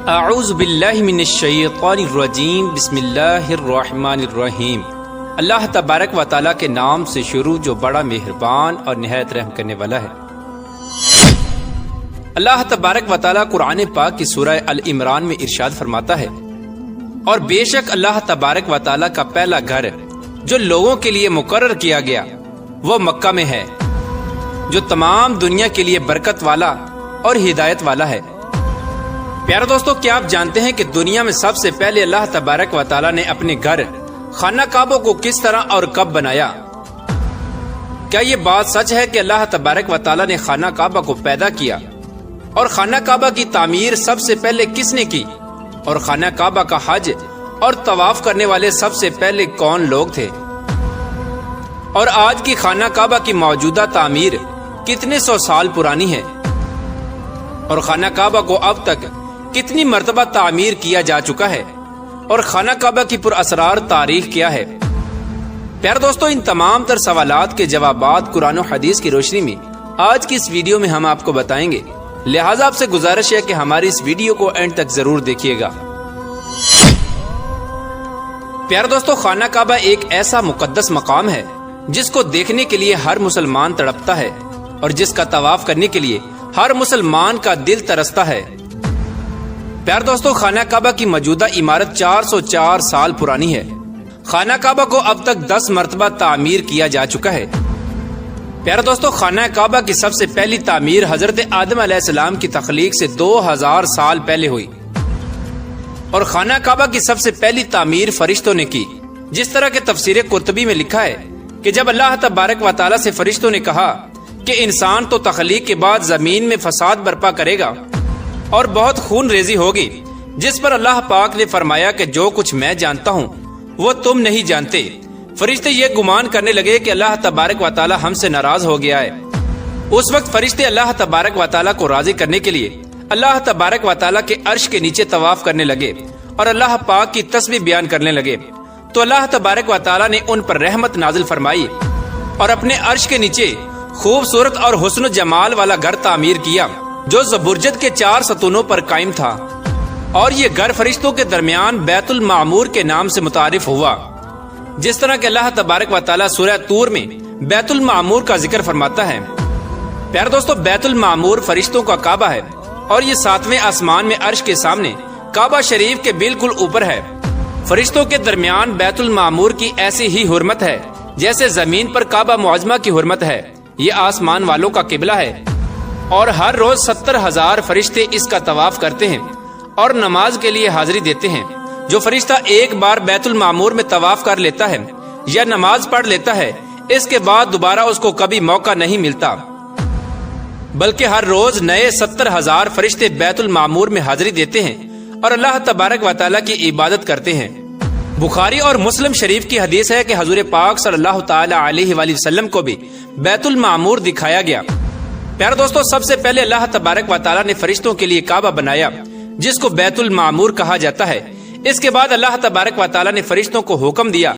اعوذ باللہ من الشیطان الرجیم بسم اللہ الرحمن الرحیم۔ اللہ تبارک و تعالیٰ کے نام سے شروع جو بڑا مہربان اور نہایت رحم کرنے والا ہے۔ اللہ تبارک و تعالیٰ قرآن پاک کی سورہ العمران میں ارشاد فرماتا ہے، اور بے شک اللہ تبارک و تعالیٰ کا پہلا گھر جو لوگوں کے لیے مقرر کیا گیا وہ مکہ میں ہے، جو تمام دنیا کے لیے برکت والا اور ہدایت والا ہے۔ پیارے دوستو، کیا آپ جانتے ہیں کہ دنیا میں سب سے پہلے اللہ تبارک و تعالیٰ نے اپنے گھر خانہ کعبہ کو کس طرح اور کب بنایا؟ کیا یہ بات سچ ہے کہ اللہ تبارک و تعالیٰ نے خانہ کعبہ کو پیدا کیا؟ اور خانہ کعبہ کی تعمیر سب سے پہلے کس نے کی؟ اور خانہ کعبہ کا حج اور طواف کرنے والے سب سے پہلے کون لوگ تھے؟ اور آج کی خانہ کعبہ کی موجودہ تعمیر کتنے سو سال پرانی ہے؟ اور خانہ کعبہ کو اب تک کتنی مرتبہ تعمیر کیا جا چکا ہے؟ اور خانہ کعبہ کی پر اسرار تاریخ کیا ہے؟ پیارے دوستو، ان تمام تر سوالات کے جوابات قرآن و حدیث کی روشنی میں آج کی اس ویڈیو میں ہم آپ کو بتائیں گے، لہٰذا آپ سے گزارش ہے کہ ہماری اس ویڈیو کو اینڈ تک ضرور دیکھیے گا۔ پیارے دوستو، خانہ کعبہ ایک ایسا مقدس مقام ہے جس کو دیکھنے کے لیے ہر مسلمان تڑپتا ہے، اور جس کا طواف کرنے کے لیے ہر مسلمان کا دل ترستا ہے۔ پیارے دوستو، خانہ کعبہ کی موجودہ عمارت 404 سال پرانی ہے۔ خانہ کعبہ کو اب تک 10 مرتبہ تعمیر کیا جا چکا ہے۔ پیارے دوستو، خانہ کعبہ کی سب سے پہلی تعمیر حضرت آدم علیہ السلام کی تخلیق سے 2000 سال پہلے ہوئی، اور خانہ کعبہ کی سب سے پہلی تعمیر فرشتوں نے کی۔ جس طرح کہ تفسیر قرطبی میں لکھا ہے کہ جب اللہ تبارک و تعالیٰ سے فرشتوں نے کہا کہ انسان تو تخلیق کے بعد زمین میں فساد برپا کرے گا اور بہت خون ریزی ہوگی، جس پر اللہ پاک نے فرمایا کہ جو کچھ میں جانتا ہوں وہ تم نہیں جانتے، فرشتے یہ گمان کرنے لگے کہ اللہ تبارک و تعالیٰ ہم سے ناراض ہو گیا ہے۔ اس وقت فرشتے اللہ تبارک و تعالیٰ کو راضی کرنے کے لیے اللہ تبارک و تعالیٰ کے عرش کے نیچے طواف کرنے لگے اور اللہ پاک کی تسبیح بیان کرنے لگے، تو اللہ تبارک و تعالیٰ نے ان پر رحمت نازل فرمائی اور اپنے عرش کے نیچے خوبصورت اور حسن و جمال والا گھر تعمیر کیا جو زبرجد کے 4 ستونوں پر قائم تھا، اور یہ گھر فرشتوں کے درمیان بیت المعمور کے نام سے متعارف ہوا۔ جس طرح کہ اللہ تبارک و تعالیٰ سورہ طور میں بیت المعمور کا ذکر فرماتا ہے۔ پیارے دوستو، بیت المعمور فرشتوں کا کعبہ ہے، اور یہ 7ویں آسمان میں عرش کے سامنے کعبہ شریف کے بالکل اوپر ہے۔ فرشتوں کے درمیان بیت المعمور کی ایسی ہی حرمت ہے جیسے زمین پر کعبہ معظمہ کی حرمت ہے۔ یہ آسمان والوں کا قبلہ ہے، اور ہر روز 70,000 فرشتے اس کا طواف کرتے ہیں اور نماز کے لیے حاضری دیتے ہیں۔ جو فرشتہ ایک بار بیت المعمور میں طواف کر لیتا ہے یا نماز پڑھ لیتا ہے، اس کے بعد دوبارہ اس کو کبھی موقع نہیں ملتا، بلکہ ہر روز نئے 70,000 فرشتے بیت المعمور میں حاضری دیتے ہیں اور اللہ تبارک و تعالیٰ کی عبادت کرتے ہیں۔ بخاری اور مسلم شریف کی حدیث ہے کہ حضور پاک صلی اللہ تعالی علیہ وآلہ وسلم کو بھی بیت المعمور دکھایا گیا۔ پیارے دوستو، سب سے پہلے اللہ تبارک و تعالیٰ نے فرشتوں کے لیے کعبہ بنایا جس کو بیت المعمور کہا جاتا ہے۔ اس کے بعد اللہ تبارک و تعالیٰ نے فرشتوں کو حکم دیا